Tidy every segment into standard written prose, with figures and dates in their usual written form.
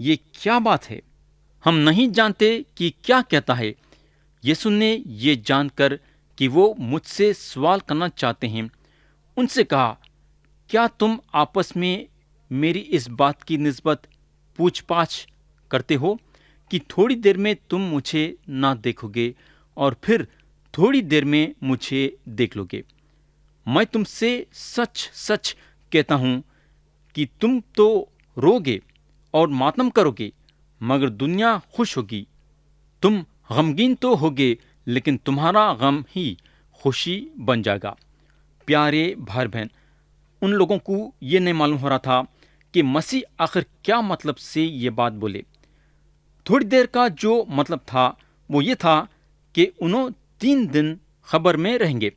یہ کیا بات ہے؟ ہم نہیں جانتے کہ کیا کہتا ہے۔ یسوع نے یہ جان کر کہ وہ مجھ سے سوال کرنا چاہتے ہیں، ان سے کہا، کیا تم آپس میں میری اس بات کی نسبت پوچھ پاچھ کرتے ہو کہ تھوڑی دیر میں تم مجھے نہ دیکھو گے اور پھر تھوڑی دیر میں مجھے دیکھ لو گے؟ میں تم سے سچ سچ کہتا ہوں کہ تم تو روگے اور ماتم کرو گے، مگر دنیا خوش ہوگی۔ تم غمگین تو ہوگے، لیکن تمہارا غم ہی خوشی بن جائے گا۔ پیارے بھائی بہن، ان لوگوں کو یہ نہیں معلوم ہو رہا تھا کہ مسیح آخر کیا مطلب سے یہ بات بولے۔ تھوڑی دیر کا جو مطلب تھا وہ یہ تھا کہ انہوں 3 دن خبر میں رہیں گے۔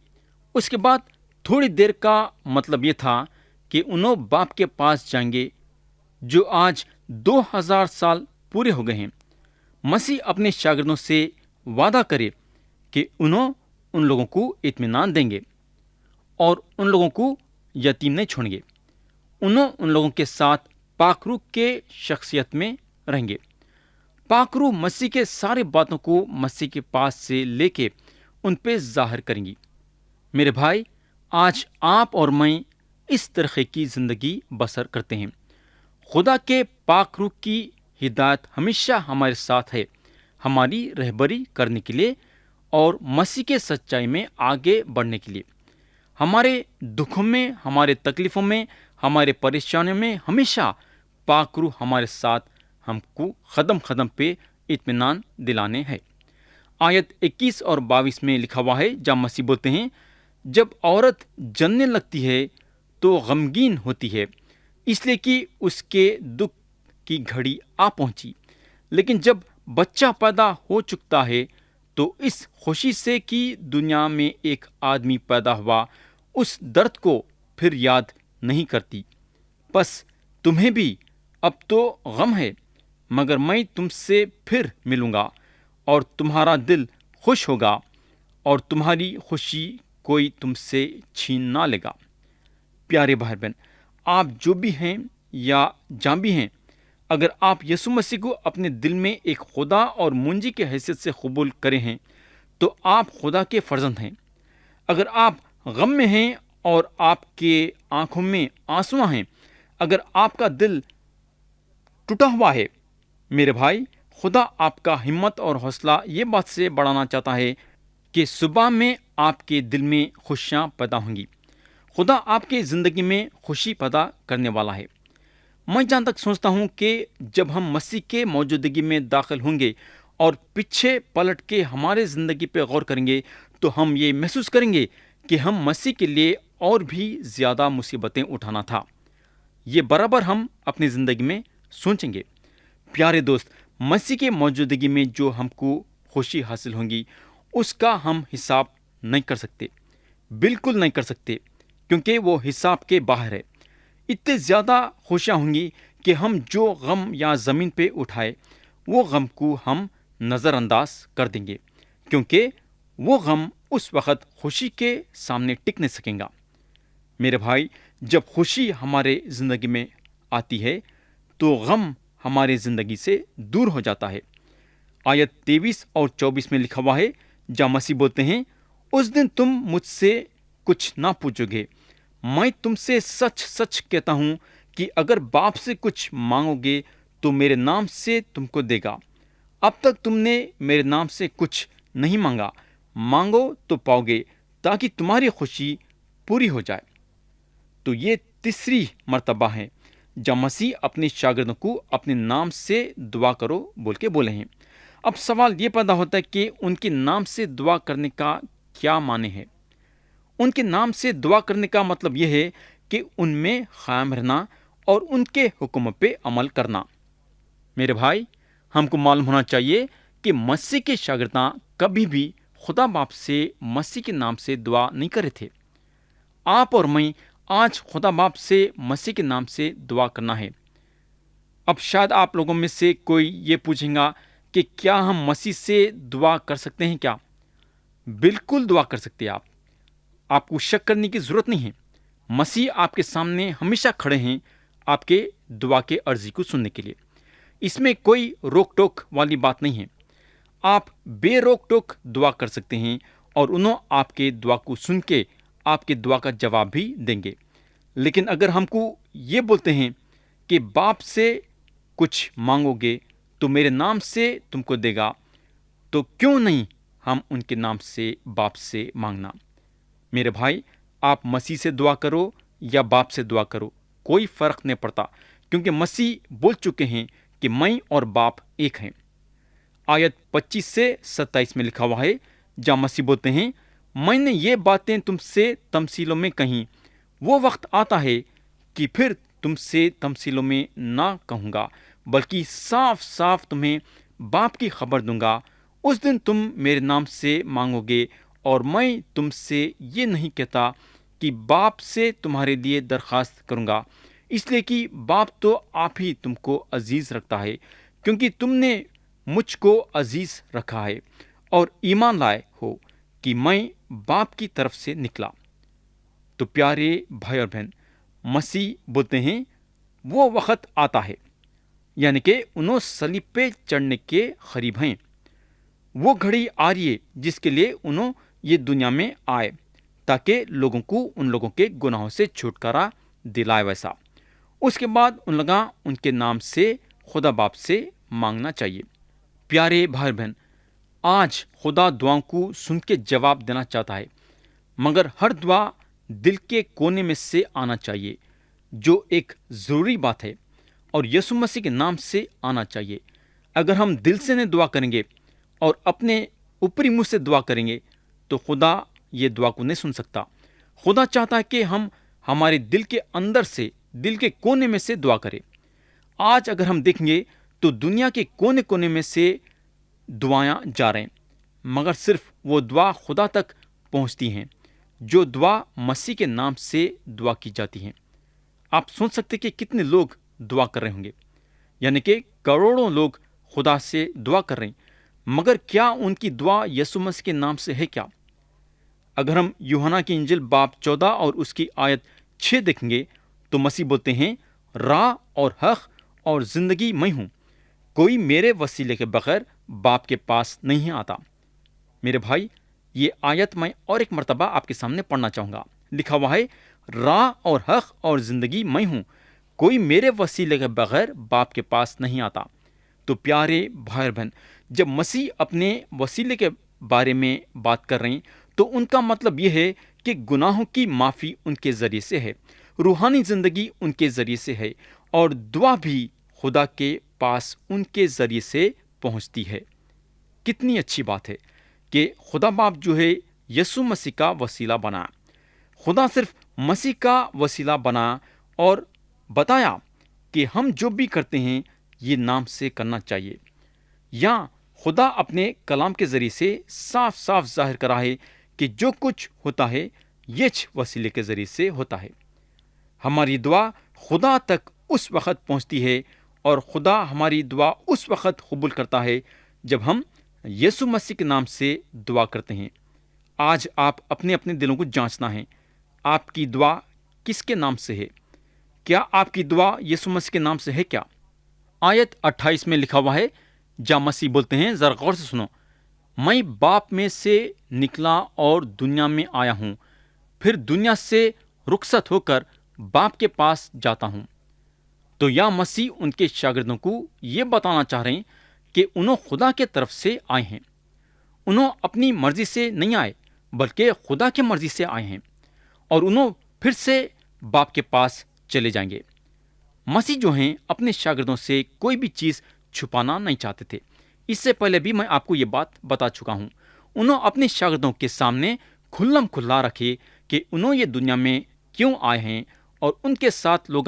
اس کے بعد تھوڑی دیر کا مطلب یہ تھا کہ انہوں باپ کے پاس جائیں گے، جو آج 2000 سال پورے ہو گئے ہیں۔ مسیح اپنے شاگردوں سے وعدہ کرے کہ انہوں ان لوگوں کو اطمینان دیں گے اور ان لوگوں کو یتیم نہیں چھوڑیں گے۔ انہوں ان لوگوں کے ساتھ پاک روح کے شخصیت میں رہیں گے۔ پاک روح مسیح کے سارے باتوں کو مسیح کے پاس سے لے کے ان پہ ظاہر کریں گی۔ میرے بھائی، آج آپ اور میں اس طرح کی زندگی بسر کرتے ہیں۔ خدا کے پاک روح کی ہدایت ہمیشہ ہمارے ساتھ ہے، ہماری رہبری کرنے کے لیے اور مسیح کے سچائی میں آگے بڑھنے کے لیے۔ ہمارے دکھوں میں، ہمارے تکلیفوں میں، ہمارے پریشانیوں میں ہمیشہ پاک روح ہمارے ساتھ ہم کو قدم قدم پہ اطمینان دلانے ہے۔ آیت 21 اور 22 میں لکھا ہوا ہے، جہاں مسیح بولتے ہیں، جب عورت جننے لگتی ہے تو غمگین ہوتی ہے، اس لیے کہ اس کے دکھ کی گھڑی آ پہنچی، لیکن جب بچہ پیدا ہو چکتا ہے تو اس خوشی سے کہ دنیا میں ایک آدمی پیدا ہوا، اس درد کو پھر یاد نہیں کرتی۔ بس تمہیں بھی اب تو غم ہے، مگر میں تم سے پھر ملوں گا اور تمہارا دل خوش ہوگا اور تمہاری خوشی کوئی تم سے چھین نہ لے گا۔ پیارے بھائی بہن، آپ جو بھی ہیں یا جہاں بھی ہیں، اگر آپ یسوع مسیح کو اپنے دل میں ایک خدا اور منجی کی حیثیت سے قبول کرے ہیں تو آپ خدا کے فرزند ہیں۔ اگر آپ غم میں ہیں اور آپ کے آنکھوں میں آنسو ہیں، اگر آپ کا دل ٹوٹا ہوا ہے، میرے بھائی، خدا آپ کا ہمت اور حوصلہ یہ بات سے بڑھانا چاہتا ہے کہ صبح میں آپ کے دل میں خوشیاں پیدا ہوں گی۔ خدا آپ کے زندگی میں خوشی پیدا کرنے والا ہے۔ میں جہاں تک سوچتا ہوں کہ جب ہم مسیح کے موجودگی میں داخل ہوں گے اور پیچھے پلٹ کے ہمارے زندگی پہ غور کریں گے تو ہم یہ محسوس کریں گے کہ ہم مسیح کے لیے اور بھی زیادہ مصیبتیں اٹھانا تھا۔ یہ برابر ہم اپنی زندگی میں سوچیں گے۔ پیارے دوست، مسیح کے موجودگی میں جو ہم کو خوشی حاصل ہوں گی اس کا ہم حساب نہیں کر سکتے، بالکل نہیں کر سکتے، کیونکہ وہ حساب کے باہر ہے۔ اتنے زیادہ خوشیاں ہوں گی کہ ہم جو غم یا زمین پہ اٹھائے وہ غم کو ہم نظر انداز کر دیں گے، کیونکہ وہ غم اس وقت خوشی کے سامنے ٹک نہیں سکیں گا۔ میرے بھائی، جب خوشی ہمارے زندگی میں آتی ہے تو غم ہمارے زندگی سے دور ہو جاتا ہے۔ آیت 23 اور 24 میں لکھا ہوا ہے، جہاں مسیح بولتے ہیں، اس دن تم مجھ سے کچھ نہ پوچھو گے، میں تم سے سچ سچ کہتا ہوں کہ اگر باپ سے کچھ مانگو گے تو میرے نام سے تم کو دے گا۔ اب تک تم نے میرے نام سے کچھ نہیں مانگا، مانگو تو پاؤ گے تاکہ تمہاری خوشی پوری ہو جائے۔ تو یہ تیسری مرتبہ ہے جب مسیح اپنے شاگردوں کو اپنے نام سے دعا کرو بول کے بولے ہیں۔ اب سوال یہ پیدا ہوتا ہے کہ ان کے نام سے دعا کرنے کا کیا معنی ہے؟ ان کے نام سے دعا کرنے کا مطلب یہ ہے کہ ان میں قائم رہنا اور ان کے حکم پہ عمل کرنا۔ میرے بھائی، ہم کو معلوم ہونا چاہیے کہ مسیح کے شاگرداں کبھی بھی خدا باپ سے مسیح کے نام سے دعا نہیں کرے تھے۔ آپ اور میں آج خدا باپ سے مسیح کے نام سے دعا کرنا ہے۔ اب شاید آپ لوگوں میں سے کوئی یہ پوچھیں گا کہ کیا ہم مسیح سے دعا کر سکتے ہیں کیا؟ بالکل دعا کر سکتے ہیں۔ آپ کو شک کرنے کی ضرورت نہیں ہے۔ مسیح آپ کے سامنے ہمیشہ کھڑے ہیں آپ کے دعا کے عرضی کو سننے کے لیے۔ اس میں کوئی روک ٹوک والی بات نہیں ہے۔ آپ بے روک ٹوک دعا کر سکتے ہیں اور انہوں آپ کے دعا کو سن کے آپ کے دعا کا جواب بھی دیں گے۔ لیکن اگر ہم کو یہ بولتے ہیں کہ باپ سے کچھ مانگو گے تو میرے نام سے تم کو دے گا، تو کیوں نہیں ہم ان کے نام سے باپ سے مانگنا؟ میرے بھائی، آپ مسیح سے دعا کرو یا باپ سے دعا کرو، کوئی فرق نہیں پڑتا، کیونکہ مسیح بول چکے ہیں کہ میں اور باپ ایک ہیں۔ آیت 25 سے 27 میں لکھا ہوا ہے، جہاں مسیح بولتے ہیں، میں نے یہ باتیں تم سے تمثیلوں میں کہیں، وہ وقت آتا ہے کہ پھر تم سے تمثیلوں میں نہ کہوں گا، بلکہ صاف صاف تمہیں باپ کی خبر دوں گا۔ اس دن تم میرے نام سے مانگو گے، اور میں تم سے یہ نہیں کہتا کہ باپ سے تمہارے لیے درخواست کروں گا، اس لیے کہ باپ تو آپ ہی تم کو عزیز رکھتا ہے، کیونکہ تم نے مجھ کو عزیز رکھا ہے اور ایمان لائے ہو کہ میں باپ کی طرف سے نکلا۔ تو پیارے بھائی اور بہن، مسیح بولتے ہیں وہ وقت آتا ہے، یعنی کہ انہوں صلیب پہ چڑھنے کے قریب ہیں۔ وہ گھڑی آ رہی ہے جس کے لیے انہوں یہ دنیا میں آئے، تاکہ لوگوں کو ان لوگوں کے گناہوں سے چھٹکارا دلائے۔ ویسا اس کے بعد ان کے نام سے خدا باپ سے مانگنا چاہیے۔ پیارے بھائی بہن، آج خدا دعاؤں کو سن کے جواب دینا چاہتا ہے، مگر ہر دعا دل کے کونے میں سے آنا چاہیے، جو ایک ضروری بات ہے، اور یسوع مسیح کے نام سے آنا چاہیے۔ اگر ہم دل سے نہیں دعا کریں گے اور اپنے اوپری منہ سے دعا کریں گے تو خدا یہ دعا کو نہیں سن سکتا۔ خدا چاہتا ہے کہ ہم ہمارے دل کے اندر سے، دل کے کونے میں سے دعا کریں۔ آج اگر ہم دیکھیں گے تو دنیا کے کونے کونے میں سے دعائیں جا رہے ہیں، مگر صرف وہ دعا خدا تک پہنچتی ہیں جو دعا مسیح کے نام سے دعا کی جاتی ہیں۔ آپ سوچ سکتے کہ کتنے لوگ دعا کر رہے ہوں گے، یعنی کہ کروڑوں لوگ خدا سے دعا کر رہے ہیں، مگر کیا ان کی دعا یسوع مسیح کے نام سے ہے کیا؟ اگر ہم یوحنا کی انجیل باب 14 اور اس کی آیت 6 دیکھیں گے تو مسیح بولتے ہیں، راہ اور حق اور زندگی میں ہوں، کوئی میرے وسیلے کے بغیر باپ کے پاس نہیں آتا۔ میرے بھائی، یہ آیت میں اور ایک مرتبہ آپ کے سامنے پڑھنا چاہوں گا۔ لکھا ہوا ہے، راہ اور حق اور زندگی میں ہوں، کوئی میرے وسیلے کے بغیر باپ کے پاس نہیں آتا۔ تو پیارے بھائی اور بہن، جب مسیح اپنے وسیلے کے بارے میں بات کر رہے ہیں تو ان کا مطلب یہ ہے کہ گناہوں کی معافی ان کے ذریعے سے ہے، روحانی زندگی ان کے ذریعے سے ہے، اور دعا بھی خدا کے پاس ان کے ذریعے سے پہنچتی ہے۔ کتنی اچھی بات ہے کہ خدا باپ جو ہے یسوع مسیح کا وسیلہ بنا۔ خدا صرف مسیح کا وسیلہ بنا اور بتایا کہ ہم جو بھی کرتے ہیں یہ نام سے کرنا چاہیے۔ یا خدا اپنے کلام کے ذریعے سے صاف صاف ظاہر کرا ہے کہ جو کچھ ہوتا ہے یہ وسیلے کے ذریعے سے ہوتا ہے۔ ہماری دعا خدا تک اس وقت پہنچتی ہے، اور خدا ہماری دعا اس وقت قبول کرتا ہے جب ہم یسوع مسیح کے نام سے دعا کرتے ہیں۔ آج آپ اپنے اپنے دلوں کو جانچنا ہے، آپ کی دعا کس کے نام سے ہے؟ کیا آپ کی دعا یسوع مسیح کے نام سے ہے کیا؟ آیت 28 میں لکھا ہوا ہے، جہاں مسیح بولتے ہیں، ذرا غور سے سنو، میں باپ میں سے نکلا اور دنیا میں آیا ہوں، پھر دنیا سے رخصت ہو کر باپ کے پاس جاتا ہوں۔ تو یا مسیح ان کے شاگردوں کو یہ بتانا چاہ رہے ہیں کہ انہوں خدا کے طرف سے آئے ہیں، انہوں اپنی مرضی سے نہیں آئے بلکہ خدا کی مرضی سے آئے ہیں، اور انہوں پھر سے باپ کے پاس چلے جائیں گے۔ مسیح جو ہیں اپنے شاگردوں سے کوئی بھی چیز چھپانا نہیں چاہتے تھے۔ اس سے پہلے بھی میں آپ کو یہ بات بتا چکا ہوں، انہوں اپنے شاگردوں کے سامنے کھلم کھلا رکھے کہ انہوں یہ دنیا میں کیوں آئے ہیں اور ان کے ساتھ لوگ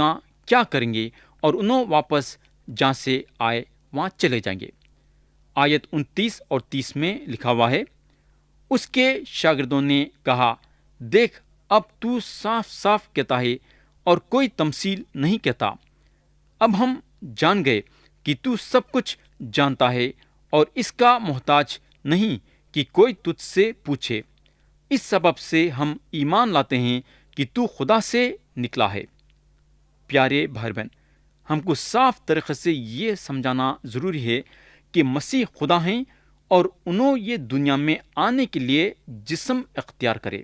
کیا کریں گے، اور انہوں واپس جہاں سے آئے وہاں چلے جائیں گے۔ آیت 29 اور 30 میں لکھا ہوا ہے، اس کے شاگردوں نے کہا، دیکھ اب تو صاف صاف کہتا ہے اور کوئی تمثیل نہیں کہتا، اب ہم جان گئے کہ تو سب کچھ جانتا ہے اور اس کا محتاج نہیں کہ کوئی تجھ سے پوچھے، اس سبب سے ہم ایمان لاتے ہیں کہ تو خدا سے نکلا ہے۔ پیارے بھائی بہن، ہم کو صاف طریقے سے یہ سمجھانا ضروری ہے کہ مسیح خدا ہیں اور انہوں یہ دنیا میں آنے کے لیے جسم اختیار کرے.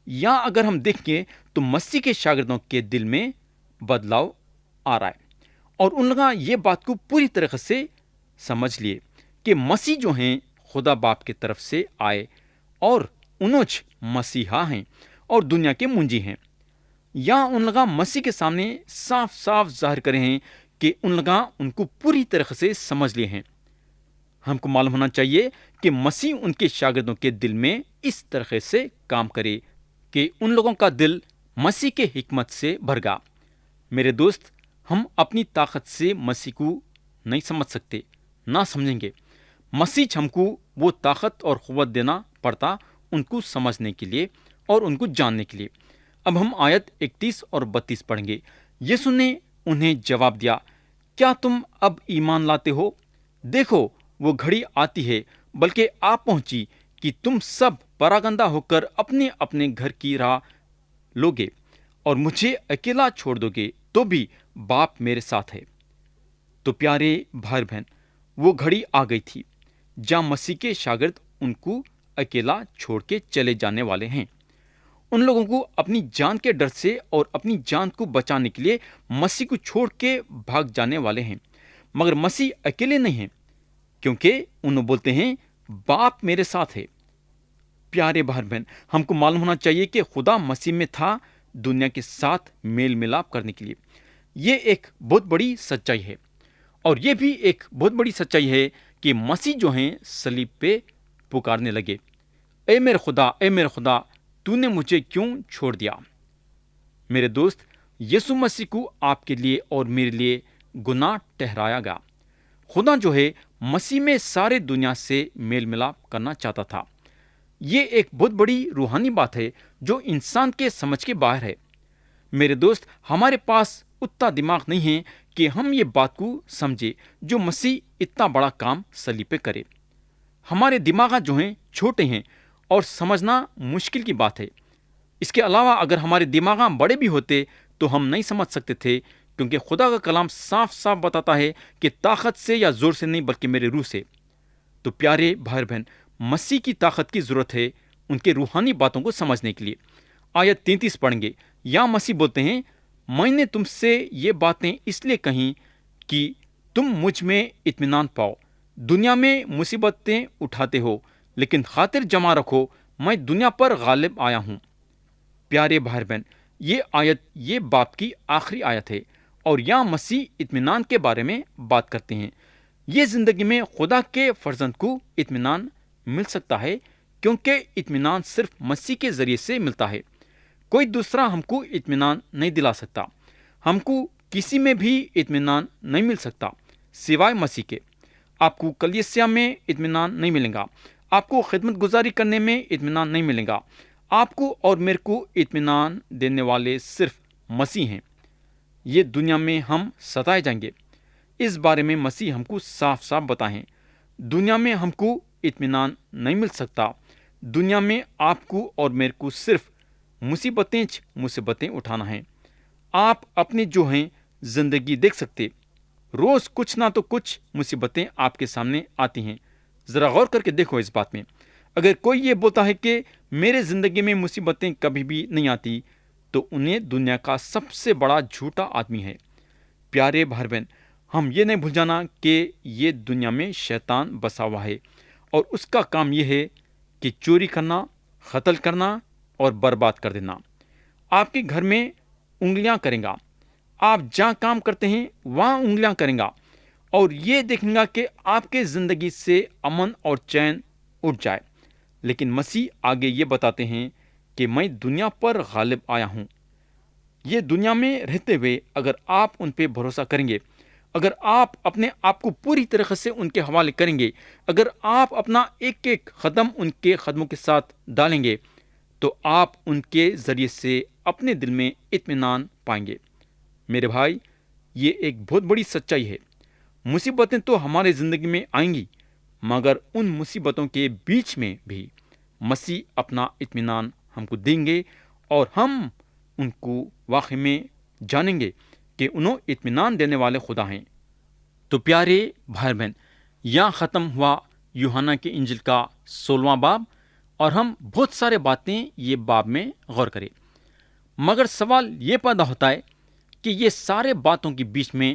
یا اگر ہم دیکھیں تو مسیح کے شاگردوں کے دل میں بدلاؤ آ رہا ہے، اور ان لوگ یہ بات کو پوری طریقے سے سمجھ لیے کہ مسیح جو ہیں خدا باپ کی طرف سے آئے اور انوچ مسیحا ہیں اور دنیا کے منجی ہیں. یا ان لوگ مسیح کے سامنے صاف صاف ظاہر کرے ہیں کہ ان لوگ ان کو پوری طریقے سے سمجھ لیے ہیں. ہم کو معلوم ہونا چاہیے کہ مسیح ان کے شاگردوں کے دل میں اس طریقے سے کام کرے کہ ان لوگوں کا دل مسیح کے حکمت سے بھر گا. میرے دوست، ہم اپنی طاقت سے مسیح کو نہیں سمجھ سکتے، نہ سمجھیں گے. مسیح ہم کو وہ طاقت اور قوت دینا پڑتا ان کو سمجھنے کے لیے اور ان کو جاننے کے لیے. اب ہم آیت 31 اور 32 پڑھیں گے. یسوع نے انہیں جواب دیا، کیا تم اب ایمان لاتے ہو؟ دیکھو، وہ گھڑی آتی ہے، بلکہ آ پہنچی کہ تم سب پراگندہ ہو کر اپنے اپنے گھر کی راہ لوگے اور مجھے اکیلا چھوڑ دو گے، تو بھی باپ میرے ساتھ ہے. تو پیارے بھائی بہن، وہ گھڑی آ گئی تھی جہاں مسیح کے شاگرد ان کو اکیلا چھوڑ کے چلے جانے والے ہیں. ان لوگوں کو اپنی جان کے ڈر سے اور اپنی جان کو بچانے کے لیے مسیح کو چھوڑ کے بھاگ جانے والے ہیں. مگر مسیح اکیلے نہیں ہیں، کیونکہ انہوں بولتے ہیں باپ میرے ساتھ ہے. پیارے بھائی بہن، ہم کو معلوم ہونا چاہیے کہ خدا مسیح میں تھا دنیا کے ساتھ میل ملاپ کرنے کے لیے. یہ ایک بہت بڑی سچائی ہے، اور یہ بھی ایک بہت بڑی سچائی ہے کہ مسیح جو ہیں صلیب پہ پکارنے لگے، اے میرے خدا، اے میرے خدا، تو نے مجھے کیوں چھوڑ دیا؟ میرے دوست، یسوع مسیح کو آپ کے لیے اور میرے لیے گناہ ٹھہرایا گیا. خدا جو ہے مسیح میں سارے دنیا سے میل ملاپ کرنا چاہتا تھا. یہ ایک بہت بڑی روحانی بات ہے جو انسان کے سمجھ کے باہر ہے. میرے دوست، ہمارے پاس اتنا دماغ نہیں ہے کہ ہم یہ بات کو سمجھے جو مسیح اتنا بڑا کام صلیب پہ کرے. ہمارے دماغ جو ہیں چھوٹے ہیں اور سمجھنا مشکل کی بات ہے. اس کے علاوہ اگر ہمارے دماغ بڑے بھی ہوتے تو ہم نہیں سمجھ سکتے تھے، کیونکہ خدا کا کلام صاف صاف بتاتا ہے کہ طاقت سے یا زور سے نہیں بلکہ میرے روح سے. تو پیارے بھائی بہن، مسیح کی طاقت کی ضرورت ہے ان کے روحانی باتوں کو سمجھنے کے لیے. آیت 33 پڑھیں گے. یا مسیح بولتے ہیں، میں نے تم سے یہ باتیں اس لیے کہیں کہ تم مجھ میں اطمینان پاؤ. دنیا میں مصیبتیں اٹھاتے ہو، لیکن خاطر جمع رکھو، میں دنیا پر غالب آیا ہوں. پیارے بھائی بہن، یہ آیت یہ باپ کی آخری آیت ہے، اور یہاں مسیح اطمینان کے بارے میں بات کرتے ہیں. یہ زندگی میں خدا کے فرزند کو اطمینان مل سکتا ہے، کیونکہ اطمینان صرف مسیح کے ذریعے سے ملتا ہے. کوئی دوسرا ہم کو اطمینان نہیں دلا سکتا. ہم کو کسی میں بھی اطمینان نہیں مل سکتا سوائے مسیح کے. آپ کو کلیسیا میں اطمینان نہیں ملے گا. آپ کو خدمت گزاری کرنے میں اطمینان نہیں ملے گا. آپ کو اور میرے کو اطمینان دینے والے صرف مسیح ہیں. یہ دنیا میں ہم ستائے جائیں گے، اس بارے میں مسیح ہم کو صاف صاف بتائیں. دنیا میں ہم کو اطمینان نہیں مل سکتا. دنیا میں آپ کو اور میرے کو صرف مصیبتیں اٹھانا ہے. آپ اپنی جو ہیں زندگی دیکھ سکتے، روز کچھ نہ تو کچھ مصیبتیں آپ کے سامنے آتی ہیں. ذرا غور کر کے دیکھو اس بات میں. اگر کوئی یہ بولتا ہے کہ میرے زندگی میں مصیبتیں کبھی بھی نہیں آتی، تو انہیں دنیا کا سب سے بڑا جھوٹا آدمی ہے. پیارے بھائی بہن، ہم یہ نہیں بھول جانا کہ یہ دنیا میں شیطان بسا ہوا ہے، اور اس کا کام یہ ہے کہ چوری کرنا، قتل کرنا اور برباد کر دینا. آپ کے گھر میں انگلیاں کریں گا. آپ جہاں کام کرتے ہیں وہاں انگلیاں کریں گا، اور یہ دیکھیں گا کہ آپ کے زندگی سے امن اور چین اٹھ جائے. لیکن مسیح آگے یہ بتاتے ہیں کہ میں دنیا پر غالب آیا ہوں. یہ دنیا میں رہتے ہوئے اگر آپ ان پہ بھروسہ کریں گے، اگر آپ اپنے آپ کو پوری طریقے سے ان کے حوالے کریں گے، اگر آپ اپنا ایک ایک قدم ان کے قدموں کے ساتھ ڈالیں گے، تو آپ ان کے ذریعے سے اپنے دل میں اطمینان پائیں گے. میرے بھائی، یہ ایک بہت بڑی سچائی ہے. مصیبتیں تو ہمارے زندگی میں آئیں گی، مگر ان مصیبتوں کے بیچ میں بھی مسیح اپنا اطمینان ہم کو دیں گے، اور ہم ان کو واقعی میں جانیں گے کہ انہوں اطمینان دینے والے خدا ہیں۔ تو پیارے بھائی بہن، یہاں ختم ہوا یوحنا کی انجیل کا 16واں باب، اور ہم بہت سارے باتیں یہ باب میں غور کریں، مگر سوال یہ پیدا ہوتا ہے کہ یہ سارے باتوں کے بیچ میں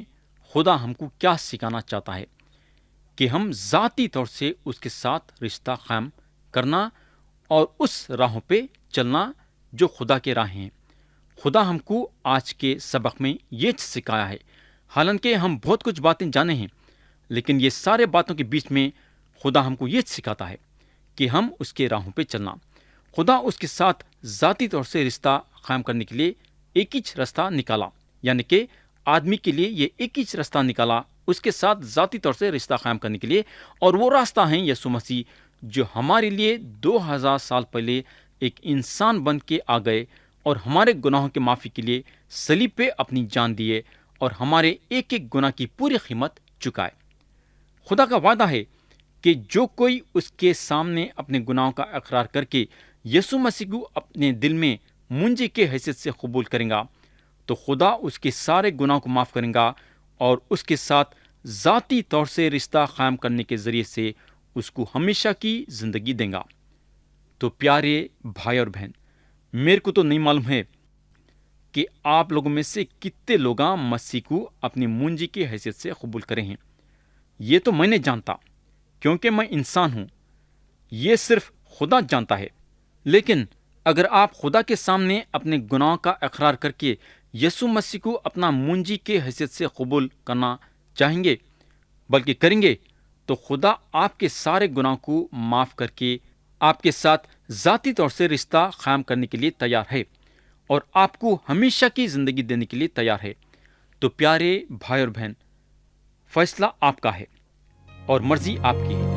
خدا ہم کو کیا سکھانا چاہتا ہے کہ ہم ذاتی طور سے اس کے ساتھ رشتہ قائم کرنا اور اس راہوں پہ چلنا جو خدا کے راہیں ہیں۔ خدا ہم کو آج کے سبق میں یہ سکھایا ہے، حالانکہ ہم بہت کچھ باتیں جانے ہیں، لیکن یہ سارے باتوں کے بیچ میں خدا ہم کو یہ سکھاتا ہے کہ ہم اس کے راہوں پہ چلنا۔ خدا اس کے ساتھ ذاتی طور سے رشتہ قائم کرنے کے لیے ایک ہی راستہ نکالا، یعنی کہ آدمی کے لیے یہ ایک ہی راستہ نکالا اس کے ساتھ ذاتی طور سے رشتہ قائم کرنے کے لیے، اور وہ راستہ ہے یسوع مسیح، جو ہمارے لیے 2000 سال پہلے ایک انسان بن کے آ گئے اور ہمارے گناہوں کے معافی کے لیے صلیب پہ اپنی جان دیے اور ہمارے ایک ایک گناہ کی پوری قیمت چکائے۔ خدا کا وعدہ ہے کہ جو کوئی اس کے سامنے اپنے گناہوں کا اقرار کر کے یسوع مسیح کو اپنے دل میں منجی کے حیثیت سے قبول کریں گا تو خدا اس کے سارے گناہوں کو معاف کریں گا اور اس کے ساتھ ذاتی طور سے رشتہ قائم کرنے کے ذریعے سے اس کو ہمیشہ کی زندگی دیں گا۔ تو پیارے بھائی اور بہن، میرے کو تو نہیں معلوم ہے کہ آپ لوگوں میں سے کتنے لوگ مسیح کو اپنی منجی کی حیثیت سے قبول کرے ہیں۔ یہ تو میں نہیں جانتا، کیونکہ میں انسان ہوں، یہ صرف خدا جانتا ہے۔ لیکن اگر آپ خدا کے سامنے اپنے گناہوں کا اقرار کر کے یسوع مسیح کو اپنا منجی کے حیثیت سے قبول کرنا چاہیں گے، بلکہ کریں گے، تو خدا آپ کے سارے گناہوں کو معاف کر کے آپ کے ساتھ ذاتی طور سے رشتہ قائم کرنے کے لیے تیار ہے اور آپ کو ہمیشہ کی زندگی دینے کے لیے تیار ہے۔ تو پیارے بھائی اور بہن، فیصلہ آپ کا ہے اور مرضی آپ کی ہے۔